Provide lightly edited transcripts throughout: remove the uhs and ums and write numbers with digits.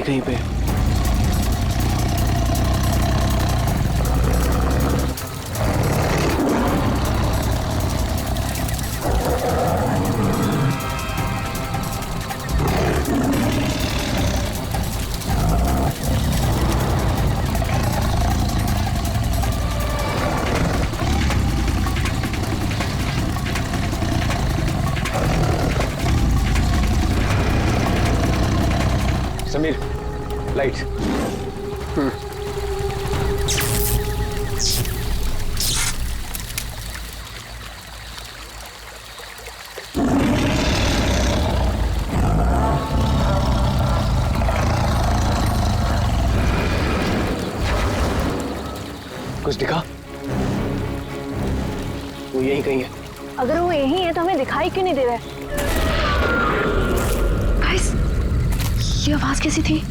कहीं पे। समीर, लाइट्स। कुछ दिखा? वो यहीं कहीं है। अगर वो यहीं है तो हमें दिखाई क्यों नहीं दे रहा है? गाइस, ये आवाज कैसी थी?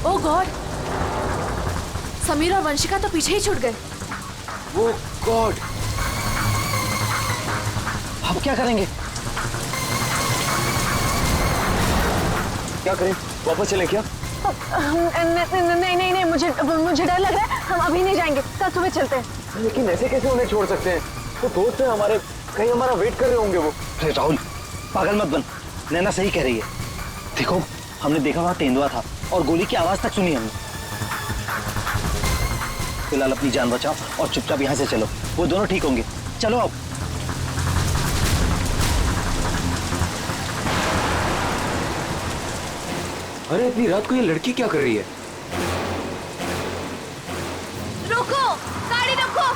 ओह गॉड, समीर और वंशिका तो पीछे ही छूट गए। वो गॉड, हम क्या करेंगे? क्या करें? वापस चलें क्या? नहीं नहीं नहीं, मुझे डर लग रहा है। हम अभी नहीं जाएंगे, कल सुबह चलते हैं। लेकिन ऐसे कैसे उन्हें छोड़ सकते हैं? वो दोस्त हैं हमारे, कहीं हमारा वेट कर रहे होंगे वो। अरे राहुल, पागल मत बन, नैना सही कह रही है। देखो, हमने देखा वहां तेंदुआ था और गोली की आवाज तक सुनी हमने। फिलहाल अपनी जान बचाओ और चुपचाप यहाँ से चलो, वो दोनों ठीक होंगे। चलो अब। अरे इतनी रात को ये लड़की क्या कर रही है? रुको, गाड़ी रुको।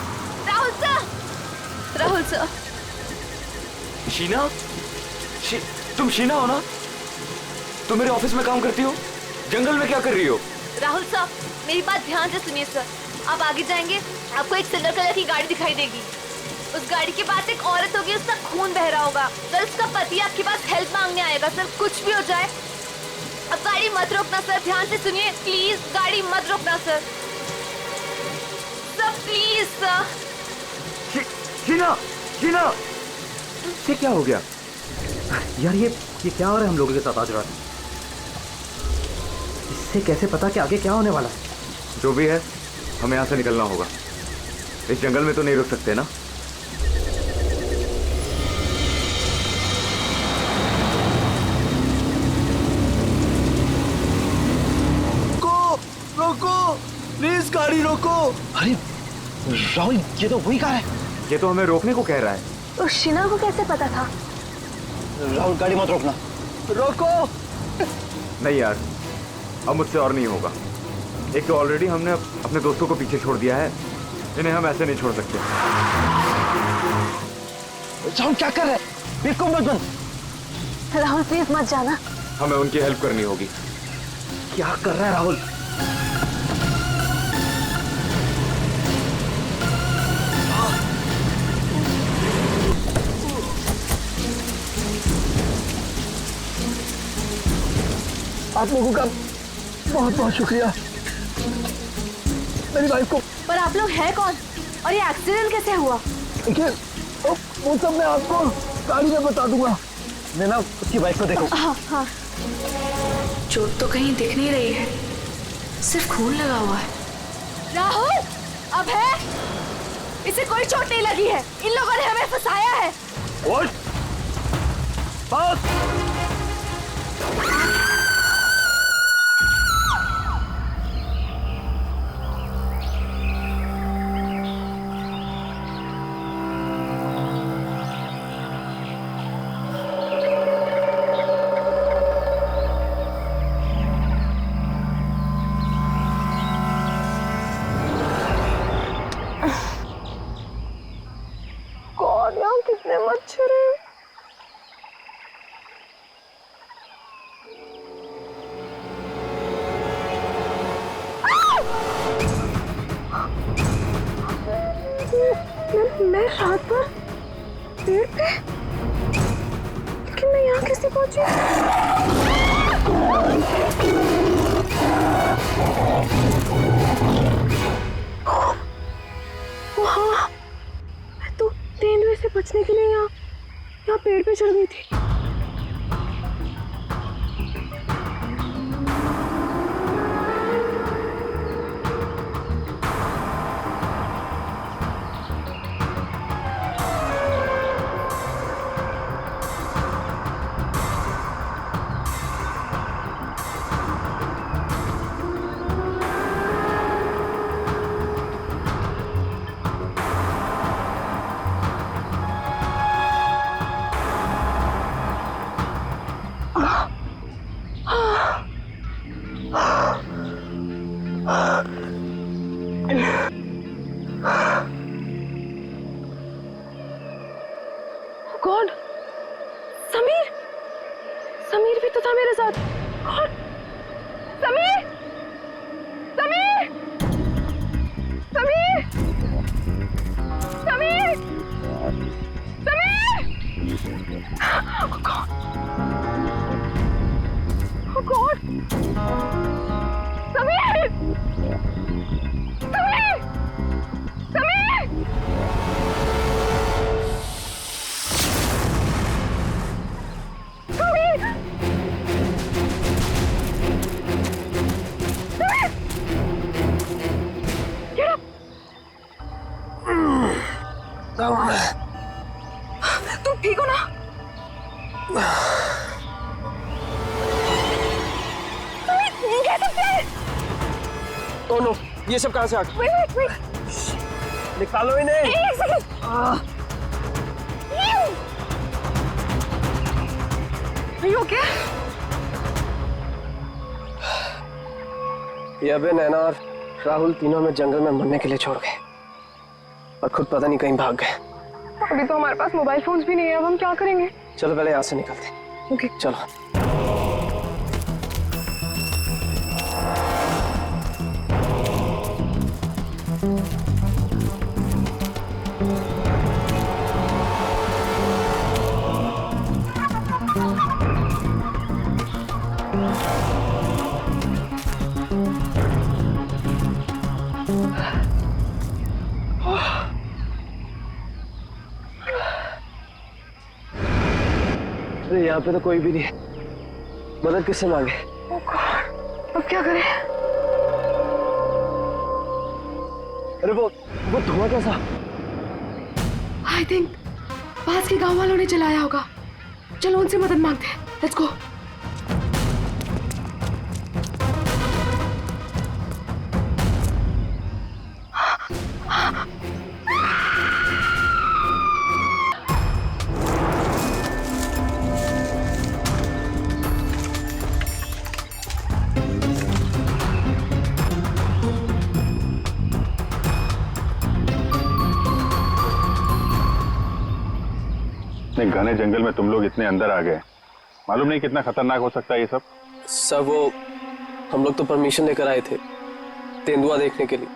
Rahul sir, Rahul sir. शीना? तुम शीना हो ना? तुम मेरे ऑफिस में काम करती हो? जंगल में क्या कर रही हो? राहुल सर, मेरी बात ध्यान से सुनिए सर। आप आगे जाएंगे, आपको एक सिल्वर कलर की गाड़ी दिखाई देगी। उस गाड़ी के पास एक औरत होगी, उसका खून बह रहा होगा। सर, उसका पति आपके पास हेल्प मांगने आएगा। सर, कुछ भी हो जाए, अब गाड़ी मत रोकना सर। ध्यान से सुनिए प्लीज, गाड़ी मत रोकना sir. Sir please sir. Sheena, Sheena, ये क्या हो गया यार? ये क्या हो रहा है हम लोगों के साथ आज रात? इससे कैसे पता कि आगे क्या होने वाला है? जो भी है, हमें यहाँ से निकलना होगा। इस जंगल में तो नहीं रुक सकते ना। रोको, प्लीज गाड़ी रोको। अरे राहुल, ये तो वही कार है। ये तो हमें रोकने को कह रहा है। तो शीना को कैसे पता था? राहुल, गाड़ी मत रोकना। रोको। नहीं यार, अब मुझसे और नहीं होगा। एक तो ऑलरेडी हमने अपने दोस्तों को पीछे छोड़ दिया है, इन्हें हम ऐसे नहीं छोड़ सकते। राहुल क्या कर रहे हैं? बेवकूफ मत बन। राहुल प्लीज मत जाना। हमें उनकी हेल्प करनी होगी। क्या कर रहा है राहुल? आप लोगों का बहुत बहुत शुक्रिया, मेरी वाइफ को। पर आप लोग हैं कौन और ये एक्सीडेंट कैसे हुआ? देखिए, वो सब मैं आपको गाड़ी में बता दूंगा। नैना, उसकी वाइफ को देखो। हाँ हाँ। चोट तो कहीं दिख नहीं रही है, सिर्फ खून लगा हुआ है। राहुल, अब है, इसे कोई चोट नहीं लगी है। इन लोगों ने हमें फंसाया है। उठ बस। गॉड यार कितने मच्छर हैं। मैं रात भर पेड़ पे, लेकिन मैं यहाँ कैसे पहुंची? वहाँ मैं तो तेंदुए से बचने के लिए यहाँ पेड़ पे चढ़ गई थी। गॉड, समीर भी तो था मेरे साथ। God, Sameer, Sameer, Sameer, Sameer, Sameer. Oh God, Sameer, Sameer, Sameer. तुम ठीक हो ना? तुम कह सकते हैं? Oh no, ये सब कहाँ से आ गया? Wait. निकालो इन्हें। एक सेकंड। Are you okay? ये अबे नैना और राहुल तीनों में जंगल में मरने के लिए छोड़ गए और खुद पता नहीं कहीं भाग गए। अभी तो हमारे पास मोबाइल फोन्स भी नहीं है, अब हम क्या करेंगे? चलो पहले यहाँ से निकलते। ओके चलो। अरे यहाँ पे तो कोई भी नहीं है, मदद किससे मांगे? अब क्या करें? अरे वो धुआं कैसा? आई थिंक पास के गांव वालों ने चलाया होगा। चलो उनसे मदद मांगते हैं। Let's go. घने जंगल में तुम लोग इतने अंदर आ गए, मालूम नहीं कितना खतरनाक हो सकता है ये सब। सर वो हम लोग तो परमिशन लेकर आए थे तेंदुआ देखने के लिए।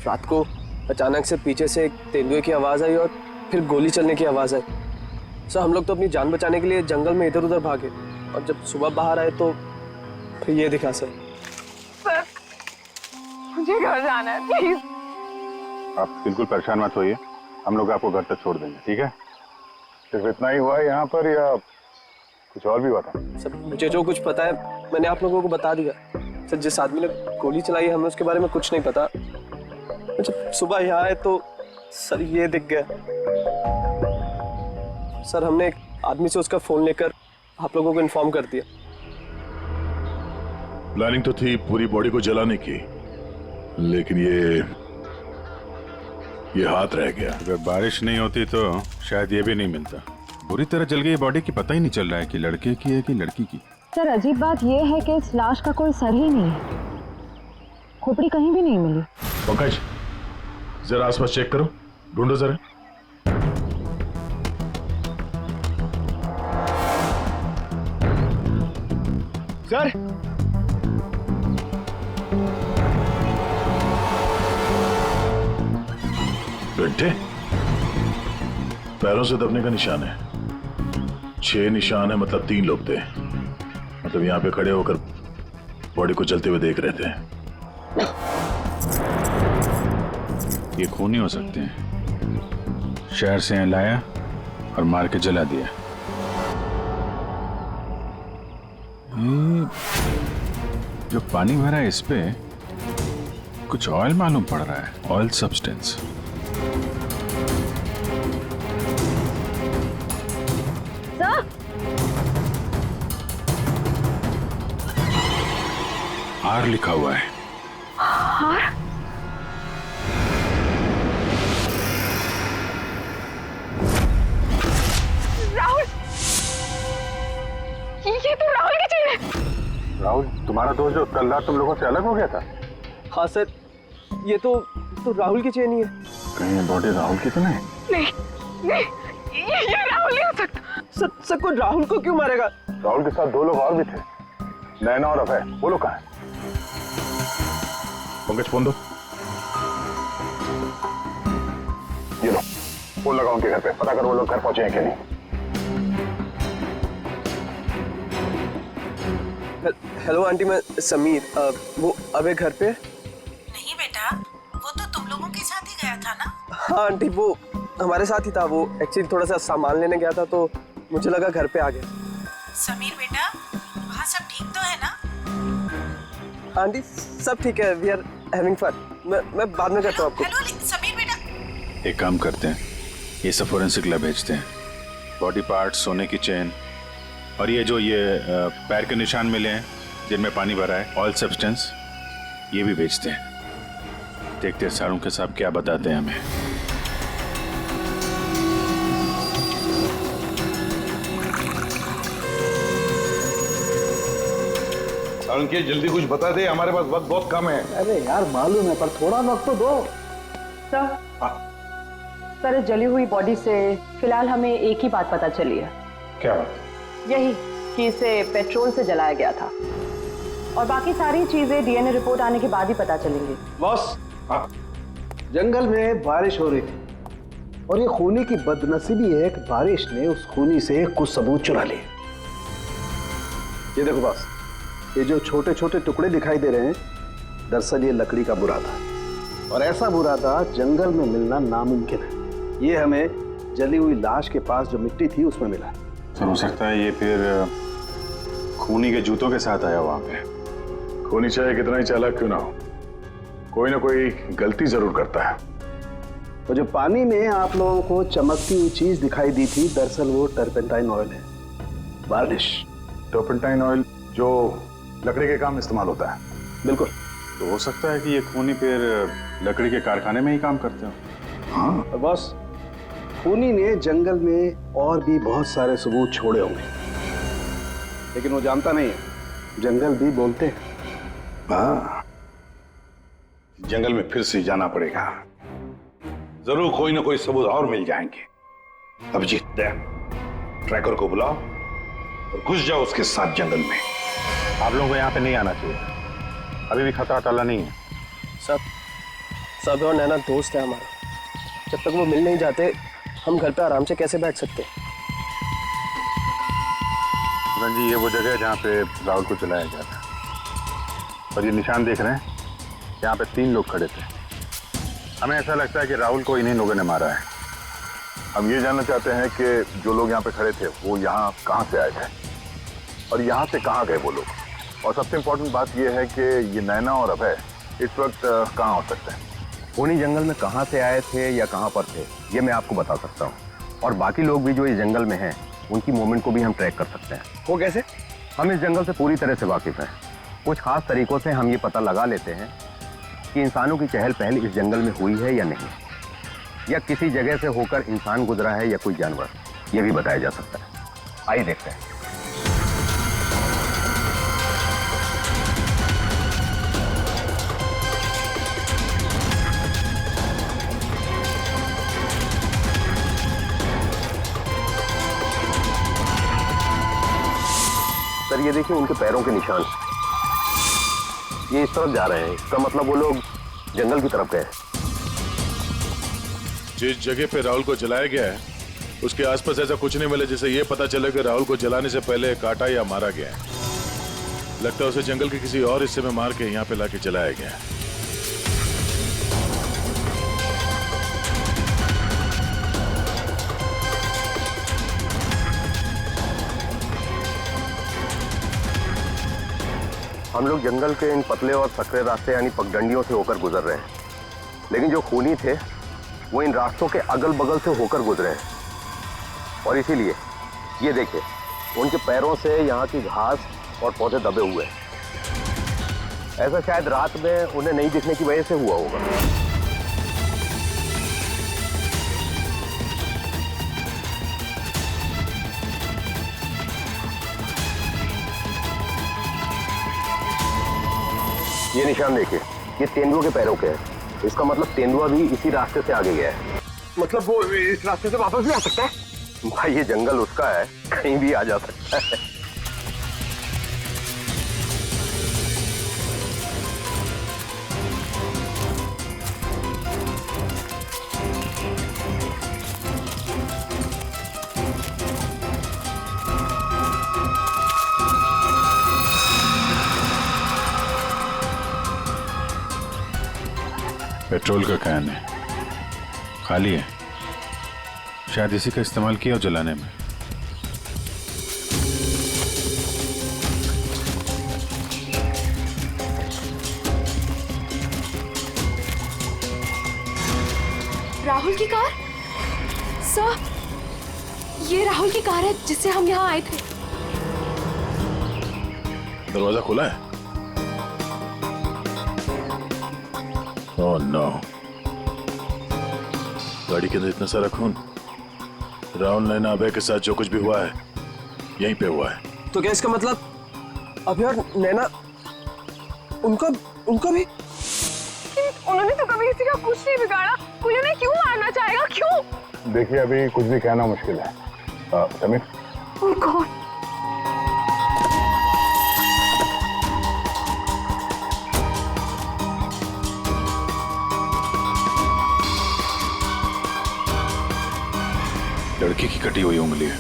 रात को अचानक से पीछे से एक तेंदुए की आवाज आई और फिर गोली चलने की आवाज आई। सर हम लोग तो अपनी जान बचाने के लिए जंगल में इधर उधर भागे और जब सुबह बाहर आए तो फिर ये दिखा। सर मुझे घर जाना है, प्लीज। आप बिल्कुल परेशान मत होइए, हम लोग आपको घर तक छोड़ देंगे, ठीक है? सिर्फ इतना ही हुआ है यहाँ पर या कुछ और भी हुआ था? सर मुझे जो कुछ पता है मैंने आप लोगों को बता दिया। सर जिस आदमी ने गोली चलाई हमें उसके बारे में कुछ नहीं पता। जब सुबह यहाँ आए तो सर ये दिख गया। सर हमने एक आदमी से उसका फोन लेकर आप लोगों को इन्फॉर्म कर दिया। प्लानिंग तो थी पूरी बॉडी को जलाने की, लेकिन ये हाथ रह गया। अगर बारिश नहीं होती तो शायद ये भी नहीं मिलता। बुरी तरह जल गई बॉडी की, पता ही नहीं चल रहा है कि लड़के की है कि लड़की की। सर अजीब बात यह है कि इस लाश का कोई सर ही नहीं है, खोपड़ी कहीं भी नहीं मिली। पंकज जरा आसपास चेक करो, ढूंढो जरा। सर बेटे, पैरों से दबने का निशान है। 6 निशान है, मतलब 3 लोग थे। मतलब यहाँ पे खड़े होकर बॉडी को जलते हुए देख रहे थे। ये खूनी हो सकते हैं। शहर से यहाँ लाया और मार के जला दिया। ये जो पानी भरा है इस पे कुछ ऑयल मालूम पड़ रहा है, ऑयल सब्सटेंस। आर लिखा हुआ है। और राहुल, ये तो राहुल की चेन है। राहुल, तुम्हारा दोस्त जो कल रात तुम लोगों से अलग हो गया था? हाँ सर, ये तो राहुल की चेन ही है। कहीं ये बॉडी राहुल की तो नहीं? नहीं, ये राहुल नहीं हो सकता। सर को राहुल को क्यों मारेगा? राहुल के साथ 2 लोग और भी थे, नैना और अभय। वो लोग कहाँ हैं? पंकज फोन दो। ये लो, फोन लगाओ उनके घर पे, पता करो वो लोग घर पहुंचे हैं कि नहीं। हेलो आंटी, मैं समीर। वो अबे घर पे? नहीं बेटा, वो तो तुम लोगों के साथ ही गया था ना? हाँ आंटी, वो हमारे साथ ही था। वो एक्चुअली थोड़ा सा सामान लेने गया था तो मुझे लगा घर पे आ गया। समीर बेटा, वहाँ सब ठीक तो है ना? आंटी सब ठीक है, वी आर हैविंग फन। मैं बाद में करता हूँ आपको। हेलो समीर बेटा, एक काम करते हैं, ये सब फोरेंसिक लैब भेजते हैं। बॉडी पार्ट, सोने की चेन और ये जो पैर के निशान मिले हैं जिनमें पानी भरा है, ऑयल सब्सटेंस, ये भी भेजते हैं। देखते हैं सारों के साहब क्या बताते हैं हमें। अंकित जल्दी कुछ बता दे, हमारे पास वक्त बहुत कम है। अरे यार मालूम है, पर थोड़ा वक्त तो दो। सर इस जली हुई बॉडी से फिलहाल हमें एक ही बात पता चली है। क्या बात? यही कि इसे पेट्रोल से जलाया गया था, और बाकी सारी चीजें डीएनए रिपोर्ट आने के बाद ही पता चलेंगी। बॉस, जंगल में बारिश हो रही थी और ये खूनी की बदनसीबी है कि बारिश ने उस खूनी से कुछ सबूत चुरा लिए। ये देखो बॉस, ये जो छोटे छोटे टुकड़े दिखाई दे रहे हैं, दरअसल ये लकड़ी का बुरादा, और ऐसा बुरादा जंगल में मिलना नामुमकिन है। ये हमें जली हुई लाश के पास जो मिट्टी थी उसमें मिला। तो हो सकता है ये फिर खूनी के जूतों के साथ आया वहां पे। खूनी चाहे कितना ही चालाक क्यों ना हो, कोई ना कोई गलती जरूर करता है। तो जो पानी में आप लोगों को चमकती हुई चीज दिखाई दी थी, दरअसल वो टर्पेंटाइन ऑयल है, वार्निश। टर्पेंटाइन ऑयल जो लकड़ी के काम इस्तेमाल होता है? बिल्कुल। तो हो सकता है कि ये खूनी फिर लकड़ी के कारखाने में ही काम करते हो। हाँ। और बॉस, खूनी ने जंगल में और भी बहुत सारे सबूत छोड़े होंगे, लेकिन वो जानता नहीं है जंगल भी बोलते हैं। हाँ, जंगल में फिर से जाना पड़ेगा, जरूर कोई ना कोई सबूत और मिल जाएंगे। अभिजीत, ट्रैकर को बुलाओ और घुस जाओ उसके साथ जंगल में। आप लोगों को यहाँ पे नहीं आना चाहिए, अभी भी खतरा टला नहीं है। सब और नैना दोस्त है हमारा, जब तक वो मिल नहीं जाते हम घर पे आराम से कैसे बैठ सकते? जी, ये वो जगह है जहाँ पे राहुल को चलाया गया था, और ये निशान देख रहे हैं, यहाँ पे 3 लोग खड़े थे। हमें ऐसा लगता है कि राहुल को इन्हीं लोगों ने मारा है। हम ये जानना चाहते हैं कि जो लोग यहाँ पे खड़े थे वो यहाँ कहाँ से आए थे और यहाँ से कहाँ गए वो लोग, और सबसे इम्पोर्टेंट बात यह है कि ये नैना और अभय इस वक्त कहाँ हो सकते हैं। खूनी जंगल में कहाँ से आए थे या कहाँ पर थे, ये मैं आपको बता सकता हूँ। और बाकी लोग भी जो इस जंगल में हैं, उनकी मूवमेंट को भी हम ट्रैक कर सकते हैं। वो कैसे? हम इस जंगल से पूरी तरह से वाकिफ हैं। कुछ खास तरीकों से हम ये पता लगा लेते हैं कि इंसानों की चहल पहल इस जंगल में हुई है या नहीं, या किसी जगह से होकर इंसान गुजरा है या कोई जानवर, ये भी बताया जा सकता है। आइए देखते हैं। सर ये देखिए उनके पैरों के निशान, ये इस तरफ जा रहे हैं। इसका मतलब वो लोग जंगल की तरफ गए। जिस जगह पे राहुल को जलाया गया है उसके आसपास ऐसा कुछ नहीं मिला जिससे ये पता चले कि राहुल को जलाने से पहले काटा या मारा गया है। लगता है उसे जंगल के किसी और हिस्से में मार के यहाँ पे लाके जलाया गया है। हम लोग जंगल के इन पतले और सकरे रास्ते यानी पगडंडियों से होकर गुजर रहे हैं, लेकिन जो खूनी थे वो इन रास्तों के अगल बगल से होकर गुजरे हैं। और इसीलिए ये देखिए उनके पैरों से यहाँ की घास और पौधे दबे हुए हैं। ऐसा शायद रात में उन्हें नहीं दिखने की वजह से हुआ होगा। ये निशान देखिए, ये तेंदुआ के पैरों के हैं। इसका मतलब तेंदुआ भी इसी रास्ते से आगे गया है। मतलब वो इस रास्ते से वापस भी आ सकता है? भाई ये जंगल उसका है, कहीं भी आ जा सकता है। पेट्रोल का कैन है, खाली है। शायद इसी का इस्तेमाल किया जलाने में। राहुल की कार? सर, ये राहुल की कार है जिससे हम यहाँ आए थे। दरवाजा खुला है? ओह नो, गाड़ी के अंदर इतना सारा खून। राहुल नैना अभय के साथ जो कुछ भी हुआ है यहीं पे हुआ है। तो क्या इसका मतलब अभय और नैना उनका भी? उन्होंने तो कभी किसी का कुछ नहीं बिगाड़ा, कोई उन्हें क्यों मारना चाहेगा? क्यों? देखिए अभी कुछ भी कहना मुश्किल है। Sameer, Oh God. लड़की की कटी हुई उंगली है।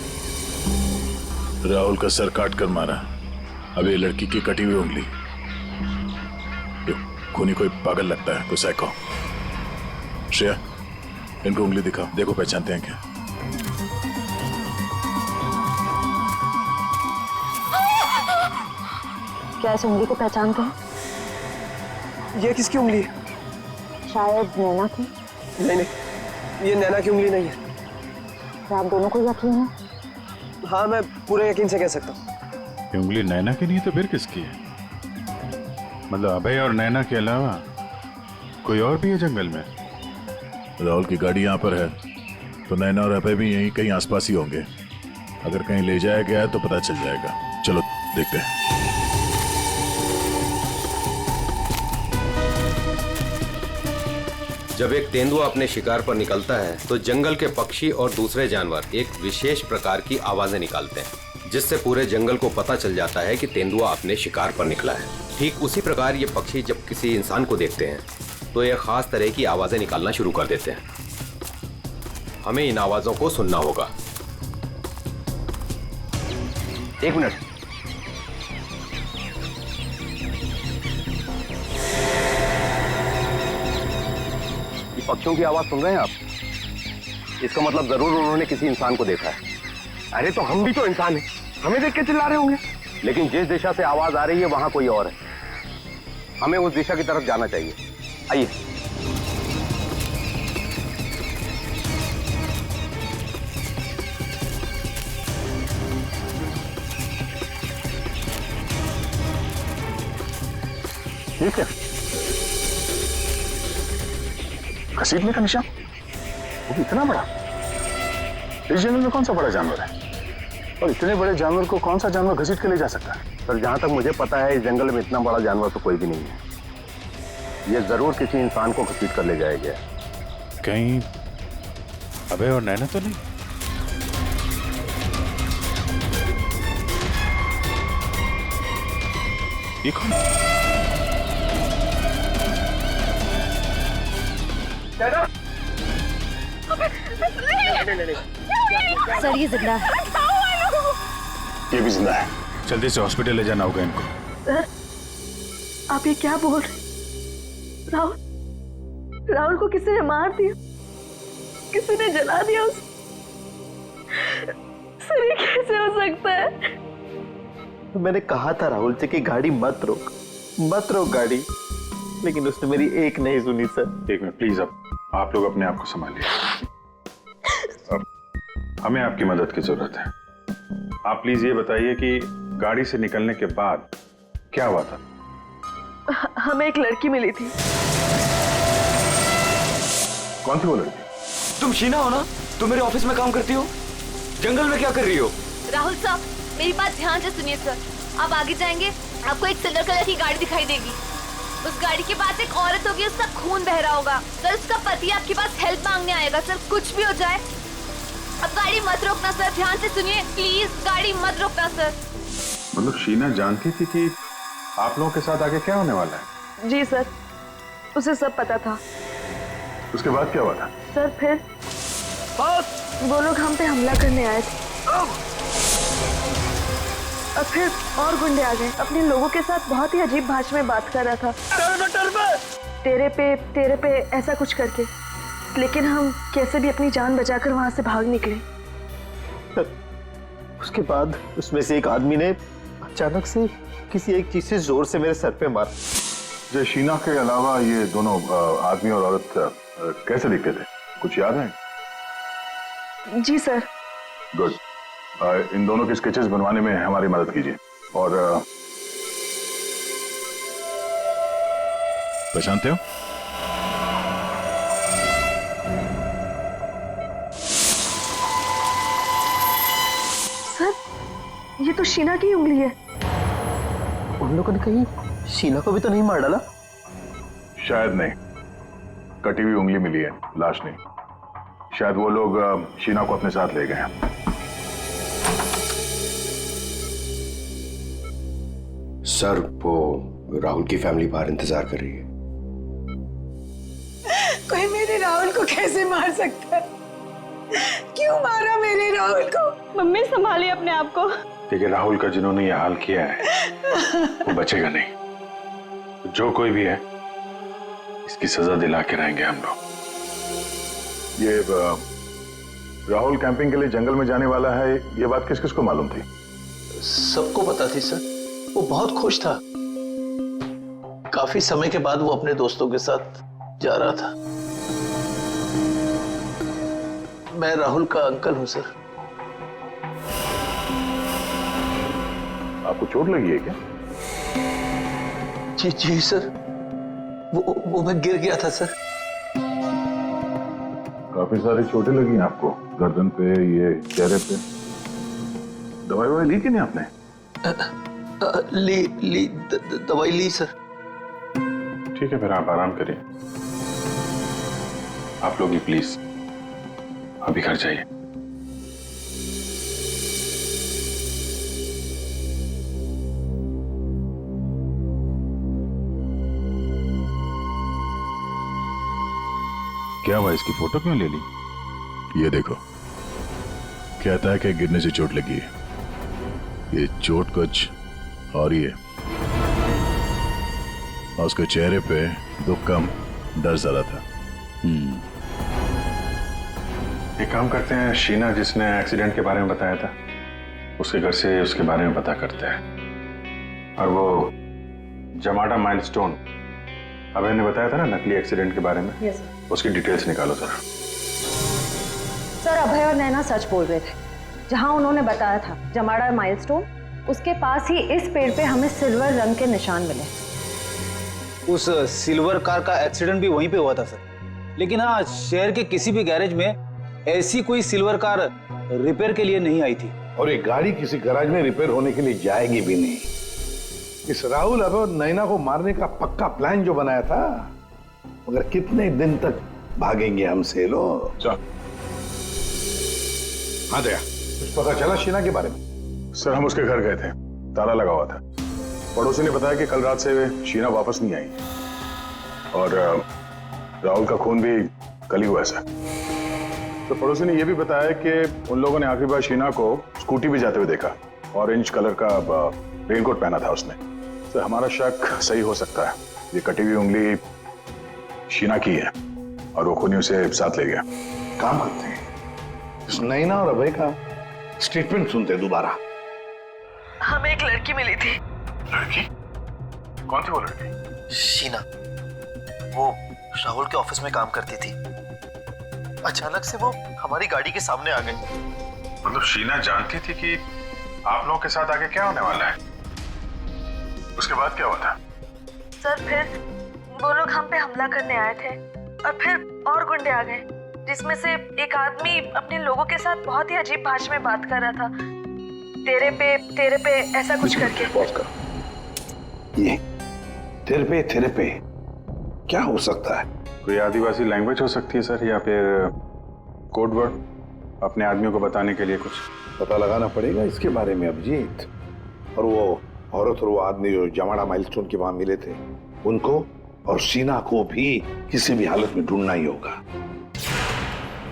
राहुल का सर काट कर मारा, अब ये लड़की की कटी हुई उंगली। ये खूनी कोई पागल लगता है, कोई साइको। श्रेया, इनको उंगली दिखाओ, देखो पहचानते हैं क्या। क्या इस उंगली को पहचानते हैं? ये किसकी उंगली है? शायद नैना की। नहीं, ये नैना की उंगली नहीं है। क्या आप दोनों को यकीन है? हाँ, मैं पूरे यकीन से कह सकता हूँ। ये उंगली नैना की नहीं है तो फिर किसकी है? मतलब अभय और नैना के अलावा कोई और भी है जंगल में? राहुल की गाड़ी यहाँ पर है तो नैना और अभय भी यहीं कहीं आसपास ही होंगे। अगर कहीं ले जाया गया है तो पता चल जाएगा। चलो देखते हैं। जब एक तेंदुआ अपने शिकार पर निकलता है तो जंगल के पक्षी और दूसरे जानवर एक विशेष प्रकार की आवाजें निकालते हैं, जिससे पूरे जंगल को पता चल जाता है कि तेंदुआ अपने शिकार पर निकला है। ठीक उसी प्रकार ये पक्षी जब किसी इंसान को देखते हैं तो ये खास तरह की आवाजें निकालना शुरू कर देते हैं। हमें इन आवाजों को सुनना होगा। एक मिनट, ये पक्षियों की आवाज सुन रहे हैं आप? इसका मतलब जरूर उन्होंने किसी इंसान को देखा है। अरे तो हम भी तो इंसान हैं, हमें देख के चिल्ला रहे होंगे। लेकिन जिस दिशा से आवाज आ रही है वहां कोई और है। हमें उस दिशा की तरफ जाना चाहिए। आइए। ये क्या? घसीटने का निशान? वो भी इतना बड़ा? इस जंगल में कौन सा बड़ा जानवर है? और इतने बड़े जानवर को कौन सा जानवर घसीट के ले जा सकता है? सर जहां तक मुझे पता है इस जंगल में इतना बड़ा जानवर तो कोई भी नहीं है। ये जरूर किसी इंसान को घसीट कर ले जाया गया। कहीं अभय और नैना तो नहीं? ये कौन? सर ये जिंदा है। ये भी जिंदा है। जल्दी से हॉस्पिटल ले जाना होगा इनको। सर आप ये क्या बोल रहे? राहुल को किसी ने मार दिया, किसी ने जला दिया उसे। सर ये कैसे हो सकता है? मैंने कहा था राहुल से कि गाड़ी मत रोक गाड़ी, लेकिन उसने मेरी एक नहीं सुनी सर। एक मिनट प्लीज, अब आप लोग अपने आप को संभालिए। अब हमें आपकी मदद की जरूरत है। आप प्लीज ये बताइए कि गाड़ी से निकलने के बाद क्या हुआ था? हमें एक लड़की मिली थी। कौन थी वो लड़की? तुम शीना हो ना? तुम मेरे ऑफिस में काम करती हो? जंगल में क्या कर रही हो? राहुल साहब मेरी बात ध्यान से सुनिए सर। आप आगे जाएंगे, आपको एक सिल्वर कलर की गाड़ी दिखाई देगी। उस गाड़ी के पास एक औरत होगी, उसका खून बह रहा होगा। सर उसका पति आपके पास हेल्प मांगने आएगा। सर कुछ भी हो जाए अब गाड़ी मत रोकना सर, ध्यान से सुनिए प्लीज, गाड़ी मत रोकना सर। मतलब शीना जानती थी कि आप लोगों के साथ आगे क्या होने वाला है? जी सर, उसे सब पता था। उसके बाद क्या हुआ था? सर फिर वो लोग हम पे हमला करने आए थे और फिर और गुंडे आ गए। अपने लोगों के साथ बहुत ही अजीब भाषा में बात कर रहा था, तेरे पे ऐसा कुछ करके। लेकिन हम कैसे भी अपनी जान बचाकर वहां से भाग निकले। उसके बाद उसमें से एक आदमी ने अचानक से किसी एक चीज से जोर से मेरे सर पे मारा। जो शीना के अलावा ये दोनों आदमी और औरत कैसे दिखते थे? कुछ याद है? जी सर। गुड। इन दोनों के स्केचेस बनवाने में हमारी मदद कीजिए। और पहचानते हो? सर ये तो शीना की उंगली है। उन लोगों ने कहीं शीना को भी तो नहीं मार डाला? शायद नहीं, कटी हुई उंगली मिली है, लाश नहीं। शायद वो लोग शीना को अपने साथ ले गए हैं। सर वो राहुल की फैमिली बाहर इंतजार कर रही है। कोई मेरे राहुल को कैसे मार सकता है? क्यों मारा मेरे राहुल को? मम्मी संभालिए अपने आप को। देखिए राहुल का जिन्होंने ये हाल किया है वो बचेगा नहीं। जो कोई भी है इसकी सजा दिला के रहेंगे हम लोग। ये राहुल कैंपिंग के लिए जंगल में जाने वाला है, ये बात किस किस को मालूम थी? सबको पता थी सर। वो बहुत खुश था। काफी समय के बाद वो अपने दोस्तों के साथ जा रहा था। मैं राहुल का अंकल हूं सर। आपको चोट लगी है क्या? जी सर, वो मैं गिर गया था सर। काफी सारी चोटें लगी हैं आपको, गर्दन पे, ये चेहरे पे। दवाई ली कि नहीं आपने? दवाई ली सर। ठीक है फिर आप आराम करिए। आप लोग भी प्लीज अभी घर जाइए। क्या हुआ, इसकी फोटो क्यों ले ली? ये देखो, कहता है कि गिरने से चोट लगी है। ये चोट कुछ और ही है। और उसके चेहरे पे दुख कम, डर ज्यादा था। एक काम करते हैं, शीना जिसने एक्सीडेंट के बारे में बताया था उसके घर से उसके बारे में पता करते हैं। और वो जमाडा माइलस्टोन अभय ने बताया था ना नकली एक्सीडेंट के बारे में, यस सर। उसकी डिटेल्स निकालो जरा। सर अभय और नैना सच बोल रहे थे। जहां उन्होंने बताया था जमाड़ा माइलस्टोन, उसके पास ही इस पेड़ पे हमें सिल्वर रंग के निशान मिले। उस सिल्वर कार का एक्सीडेंट भी वहीं पे हुआ था सर। लेकिन हाँ, शहर के किसी भी गैरेज में ऐसी कोई सिल्वर कार रिपेयर के लिए नहीं आई थी। और एक गाड़ी किसी गैराज में रिपेयर होने के लिए जाएगी भी नहीं। इस राहुल अब नैना को मारने का पक्का प्लान जो बनाया था, मगर कितने दिन तक भागेंगे हमसे लोग। हाँ दया, कुछ पता चला शीना के बारे में? सर हम उसके घर गए थे, ताला लगा हुआ था। पड़ोसी ने बताया कि कल रात से शीना वापस नहीं आई और राहुल का खून भी कल ही हुआ सर। तो पड़ोसी ने यह भी बताया कि उन लोगों ने आखिरी बार शीना को स्कूटी भी जाते हुए देखा। ऑरेंज कलर का रेनकोट पहना था उसने। तो हमारा शक सही हो सकता है, ये कटी हुई उंगली शीना की है और वो खूनी उसे साथ ले गया। काम करते हैं, इस नैना और अभय का स्टेटमेंट सुनते दोबारा। हमें एक लड़की मिली थी। लड़की? कौन थी वो लड़की? शीना, वो राहुल के ऑफिस में काम करती थी। अचानक से वो हमारी गाड़ी के सामने आ गई। मतलब शीना जानती थी कि आप लोगों के साथ आगे क्या होने वाला है? उसके बाद क्या हुआ था? सर फिर वो लोग हम पे हमला करने आए थे और फिर और गुंडे आ गए, जिसमें से एक आदमी अपने लोगों के साथ बहुत ही अजीब भाषा में बात कर रहा था। तेरे पे ऐसा कुछ करके। ये तेरे पे क्या हो सकता है? कोई आदिवासी लैंग्वेज हो सकती है सर, या फिर कोड वर्ड अपने आदमियों को बताने के लिए कुछ। पता लगाना पड़ेगा इसके बारे में अभिजीत। और वो औरत और वो आदमी जो जमाड़ा माइलस्टोन के वहां मिले थे, उनको और शीना को भी किसी भी हालत में ढूंढना ही होगा।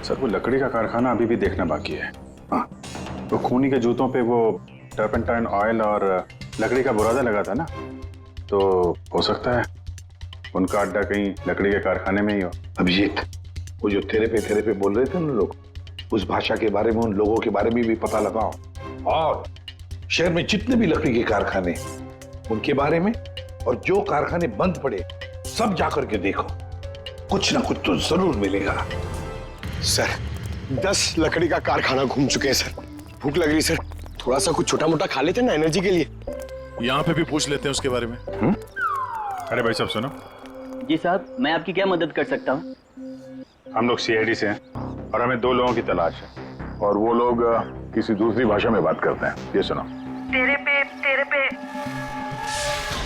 सर वो लकड़ी का कारखाना अभी भी देखना बाकी है। हाँ, तो खूनी के जूतों पे वो टर्पेंटाइन ऑयल और लकड़ी का बुरादा लगा था ना, तो हो सकता है उनका अड्डा कहीं लकड़ी के कारखाने में ही हो। अभिजीत, वो जो तेरे पे बोल रहे थे ना लोग, उस भाषा के बारे में, उन लोगों के बारे में भी पता लगाओ। और शहर में जितने भी लकड़ी के कारखाने, उनके बारे में, और जो कारखाने बंद पड़े सब जाकर के देखो। कुछ ना कुछ तो जरूर मिलेगा। सर 10 लकड़ी का कारखाना घूम चुके हैं सर। भूख लग रही सर, थोड़ा सा कुछ छोटा मोटा खा लेते ना एनर्जी के लिए। यहाँ पे भी पूछ लेते हैं उसके बारे में। अरे भाई साहब सुनो। जी साहब, मैं आपकी क्या मदद कर सकता हूँ? हम लोग सीआईडी से हैं और हमें 2 लोगों की तलाश है, और वो लोग किसी दूसरी भाषा में बात करते हैं। ये सुनो। तेरे पे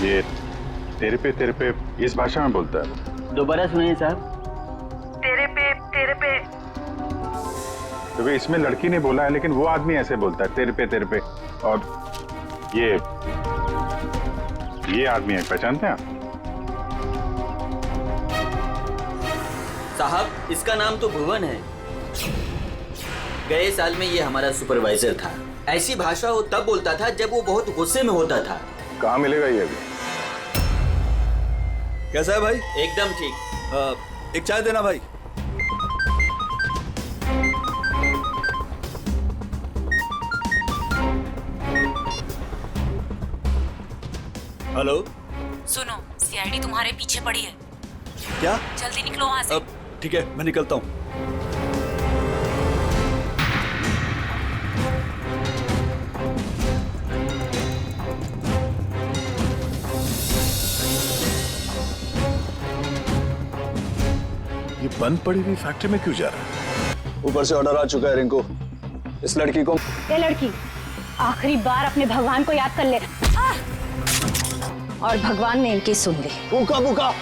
ये तेरे पे इस भाषा में बोलता है। दोबारा सुनिए साहब। तेरे पे तो इसमें लड़की ने बोला है, लेकिन वो आदमी ऐसे बोलता है तेरे पे। और ये आदमी है, पहचानते हैं आप? साहब इसका नाम तो भुवन है। गए साल में ये हमारा सुपरवाइजर था। ऐसी भाषा वो तब बोलता था जब वो बहुत गुस्से में होता था। कहाँ मिलेगा ये अभी? कैसा है भाई? एकदम ठीक। एक चाय देना भाई। हेलो, सुनो, सीआईडी तुम्हारे पीछे पड़ी है। क्या? जल्दी निकलो वहां से। ठीक है, मैं निकलता हूँ। ये बंद पड़ी हुई फैक्ट्री में क्यों जा रहा है? ऊपर से ऑर्डर आ चुका है रिंकू, इस लड़की को। ये लड़की आखिरी बार अपने भगवान को याद कर ले। और भगवान ने इनकी सुन ली। बुका बुका।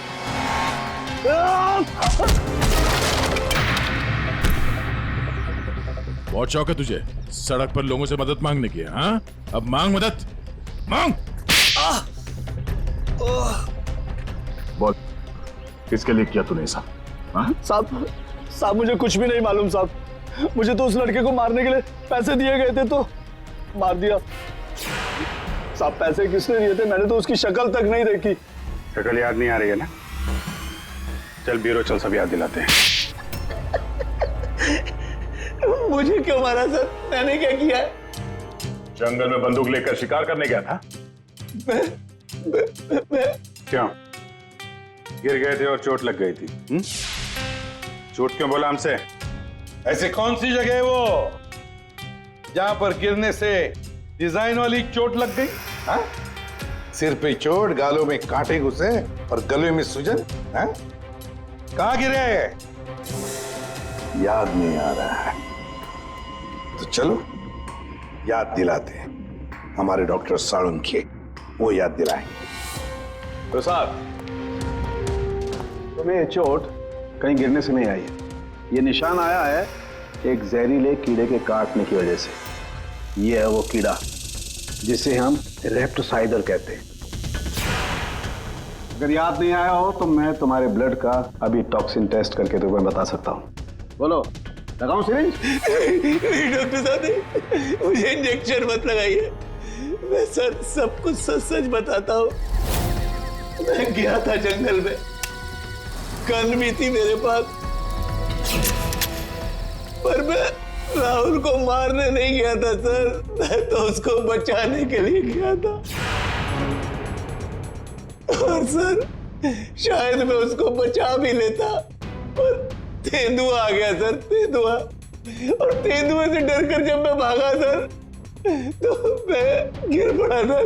बहुत शौक है तुझे सड़क पर लोगों से मदद मांगने की। हाँ, अब मांग मदद, मांग। बोल, किसके लिए किया तूने ऐसा? साहब मुझे कुछ भी नहीं मालूम साहब। मुझे तो उस लड़के को मारने के लिए पैसे दिए गए थे तो मार दिया। साहब पैसे किसने दिए थे? मैंने तो उसकी शक्ल तक नहीं देखी। शक्ल याद नहीं आ रही है ना? चल ब्यूरो चल, सब याद दिलाते हैं। मुझे क्यों मारा सर? मैंने क्या किया है? जंगल में बंदूक लेकर शिकार करने गया था। क्यों? गिर गए थे और चोट लग गई थी। चोट क्यों बोला हमसे? ऐसे कौन सी जगह है वो जहां पर गिरने से डिजाइन वाली चोट लग गई? हाँ? सिर पे चोट, गालों में कांटे घुसे और गले में सूजन। हैं? कहाँ गिरे? याद नहीं आ रहा है तो चलो याद दिलाते हैं। हमारे डॉक्टर साळुंखे वो याद दिलाएंगे। प्रसाद, तुम्हें ये चोट कहीं गिरने से नहीं आई है। ये निशान आया है एक जहरीले कीड़े के काटने की वजह से। ये है वो कीड़ा जिसे हम रेप्टोसाइडर कहते हैं। अगर याद नहीं आया हो तो मैं तुम्हारे ब्लड का अभी टॉक्सिन टेस्ट करके तुम्हें बता सकता हूँ। बोलो, लगाऊं सिरिंज? नहीं डॉक्टर साहब, मुझे इंजेक्शन मत लगाइए। मैं सर सब कुछ सच सच बताता हूँ। मैं गया था जंगल में, गन भी थी मेरे पास, पर मैं राहुल को मारने नहीं गया था सर, मैं तो उसको बचाने के लिए गया था। और सर शायद मैं उसको बचा भी लेता, पर तेंदुआ आ गया सर, तेंदुआ। और तेंदुए से डरकर जब मैं भागा सर तो मैं गिर पड़ा सर।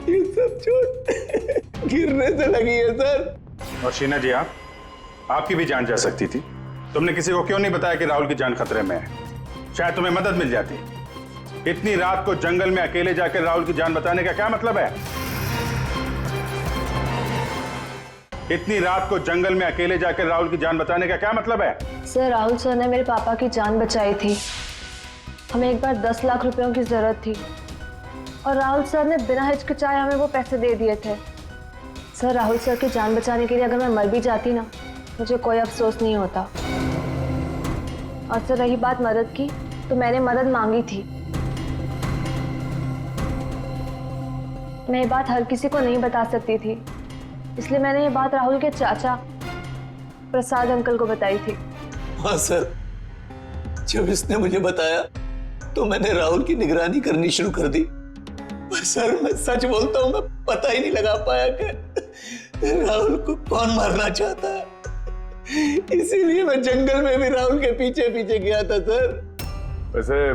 ये सब चोट गिरने से लगी है सर। और शीना जी, आपकी भी जान जा सकती थी। तुमने किसी को क्यों नहीं बताया कि राहुल की जान खतरे में है? शायद तुम्हें मदद मिल जाती। इतनी रात को जंगल में अकेले जाकर राहुल की जान बचाने का क्या मतलब है? इतनी रात को जंगल में अकेले जाकर राहुल की जान बचाने का क्या मतलब है? सर, राहुल सर ने मेरे पापा की जान बचाई थी। हमें एक बार 10 लाख रुपयों की जरूरत थी और राहुल सर ने बिना हिचकिचाए हमें वो पैसे दे दिए थे। सर, राहुल सर की जान बचाने के लिए अगर मैं मर भी जाती ना, मुझे कोई अफसोस नहीं होता। और सर रही बात मदद की, तो मैंने मदद मांगी थी। मैं ये बात हर किसी को नहीं बता सकती थी, इसलिए मैंने ये बात राहुल के चाचा प्रसाद अंकल को बताई थी। हाँ सर, जब इसने मुझे बताया तो मैंने राहुल की निगरानी करनी शुरू कर दी। पर सर मैं सच बोलता हूँ, मैं पता ही नहीं लगा पाया कि राहुल को कौन मारना चाहता है। इसीलिए मैं जंगल में भी राहुल के पीछे पीछे गया था सर। वैसे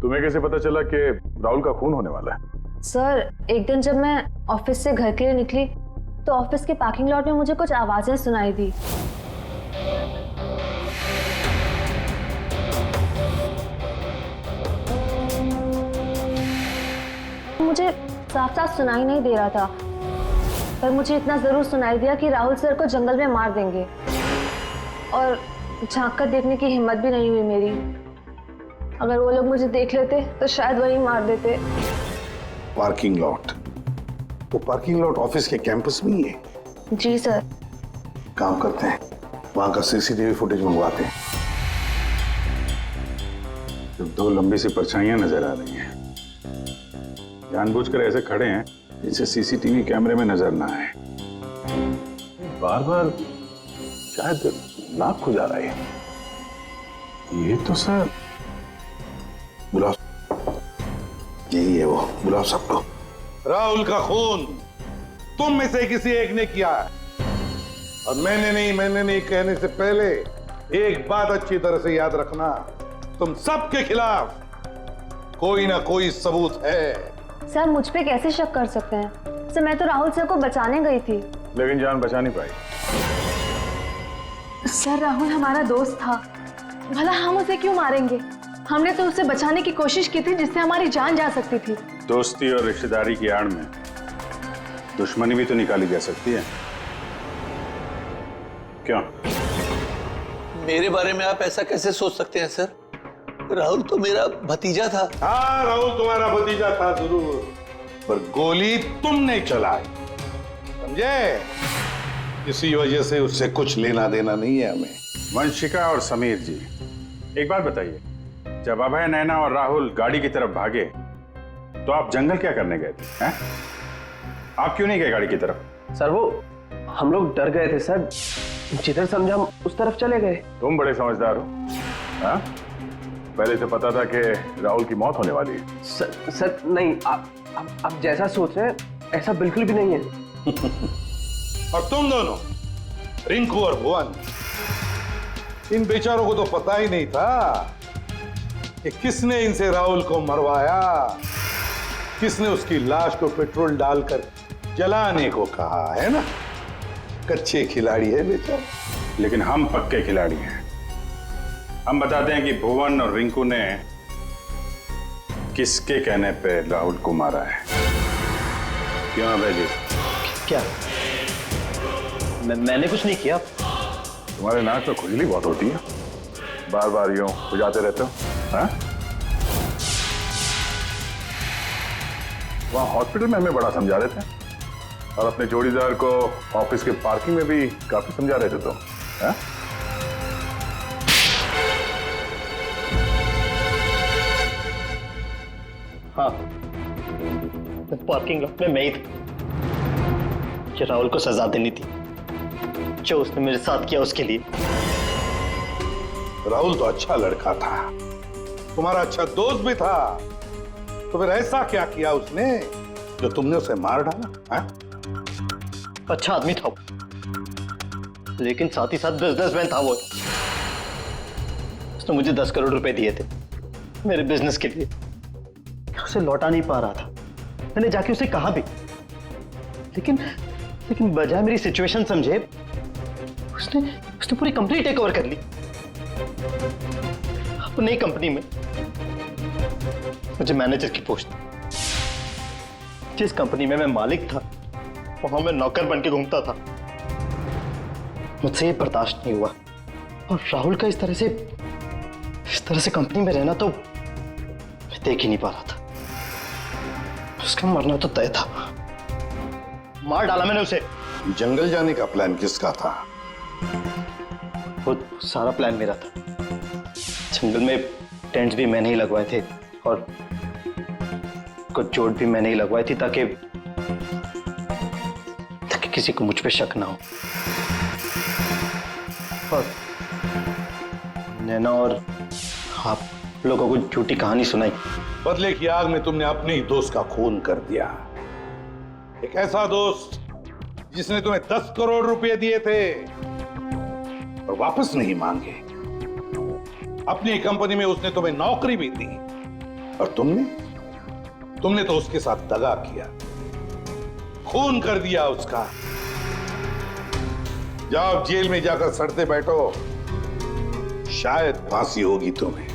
तुम्हें कैसे पता चला कि राहुल का खून होने वाला है? सर, एक दिन जब मैं ऑफिस से घर के लिए निकली तो ऑफिस के पार्किंग लॉट में मुझे कुछ आवाजें सुनाई दी। मुझे साफ साफ सुनाई नहीं दे रहा था, पर मुझे इतना जरूर सुनाई दिया कि राहुल सर को जंगल में मार देंगे। और झांक कर देखने की हिम्मत भी नहीं हुई मेरी। अगर वो लोग मुझे देख लेते तो शायद वही मार देते। Parking lot? वो पार्किंग लॉट ऑफिस के कैंपस में ही है? जी सर। काम करते हैं, वहां का सीसीटीवी फुटेज मंगवाते हैं। जब दो लंबी सी परछाइयां नजर आ रही हैं, जानबूझकर ऐसे खड़े हैं जिससे सीसीटीवी कैमरे में नजर ना आए। बार बार शायद नाक खुजा रहा है। ये तो सर बुलाओ, यही है वो, बुलाओ सबको। राहुल का खून तुम में से किसी एक ने किया है, और मैंने नहीं कहने से पहले एक बात अच्छी तरह से याद रखना, तुम सबके खिलाफ कोई ना कोई सबूत है। सर, मुझ पे कैसे शक कर सकते हैं? सर, मैं तो राहुल सर को बचाने गई थी। लेकिन जान बचा नहीं पाई। सर, राहुल हमारा दोस्त था, भला हम उसे क्यों मारेंगे? हमने तो उसे बचाने की कोशिश की थी जिससे हमारी जान जा सकती थी। दोस्ती और रिश्तेदारी की आड़ में दुश्मनी भी तो निकाली जा सकती है, क्यों? मेरे बारे में आप ऐसा कैसे सोच सकते हैं सर? राहुल तो मेरा भतीजा था। हाँ, राहुल तुम्हारा भतीजा था जरूर, पर गोली तुमने चलाई, समझे? इसी वजह से उससे कुछ लेना देना नहीं है हमें। वंशिका और समीर जी, एक बात बताइए, जब अभय, नैना और राहुल गाड़ी की तरफ भागे तो आप जंगल क्या करने गए थे? हैं? आप क्यों नहीं गए गाड़ी की तरफ? सर, वो हम लोग डर गए थे सर, जिधर समझा हम उस तरफ चले गए। तुम बड़े समझदार हो। हाँ? पहले से पता था कि राहुल की मौत होने वाली है। सर नहीं, आप जैसा सोच रहे हैं ऐसा बिल्कुल भी नहीं है। और तुम दोनों, रिंकू और भुवन, इन बेचारों को तो पता ही नहीं था कि किसने इनसे राहुल को मरवाया। किसने उसकी लाश को पेट्रोल डालकर जलाने को कहा है ना? कच्चे खिलाड़ी है बेचारा। लेकिन हम पक्के खिलाड़ी हैं। हम बताते हैं कि भुवन और रिंकू ने किसके कहने पे राहुल को मारा है। क्यों अभयजीत? क्या? मैंने कुछ नहीं किया। तुम्हारे नाक में खुजली बहुत होती है, बार बार यूं खुजाते रहते हो। हाँ? वहां हॉस्पिटल में हमें बड़ा समझा रहे थे और अपने जोड़ीदार को ऑफिस के पार्किंग में भी काफी समझा रहे थे तुम। हाँ? हाँ, पार्किंग लॉट में मैं ही था कि राहुल को सजा देनी थी जो उसने मेरे साथ किया उसके लिए। राहुल तो अच्छा लड़का था, तुम्हारा अच्छा दोस्त भी था, तो फिर ऐसा क्या किया उसने जो तुमने उसे मार डाला? हाँ? अच्छा आदमी था वो, लेकिन साथ ही साथ बिजनेसमैन था वो। उसने मुझे 10 करोड़ रुपए दिए थे मेरे बिजनेस के लिए। उसे लौटा नहीं पा रहा था। मैंने जाके उसे कहा भी, लेकिन बजाय मेरी सिचुएशन समझे उसने पूरी कंपनी टेक ओवर कर ली। अपनी कंपनी में मुझे मैनेजर की पोस्ट। जिस कंपनी में मैं मालिक था वहां मैं नौकर बन के घूमता था। मुझसे ये बर्दाश्त नहीं हुआ और राहुल का इस तरह से कंपनी में रहना तो मैं देख ही नहीं पा रहा था। उसका मरना तो तय था। मार डाला मैंने उसे। जंगल जाने का प्लान किसका था? वो सारा प्लान मेरा था। जंगल में टेंट्स भी मैंने ही लगवाए थे और कुछ चोट भी मैंने ही लगवाई थी ताकि किसी को मुझ पे शक ना हो। और नैना और आप लोगों को झूठी कहानी सुनाई। बदले की आग में तुमने अपने ही दोस्त का खून कर दिया। एक ऐसा दोस्त जिसने तुम्हें 10 करोड़ रुपए दिए थे और वापस नहीं मांगे। अपनी कंपनी में उसने तुम्हें नौकरी भी दी और तुमने तो उसके साथ दगा किया, खून कर दिया उसका। जाओ जेल में जाकर सड़ते बैठो, शायद फांसी होगी तुम्हें।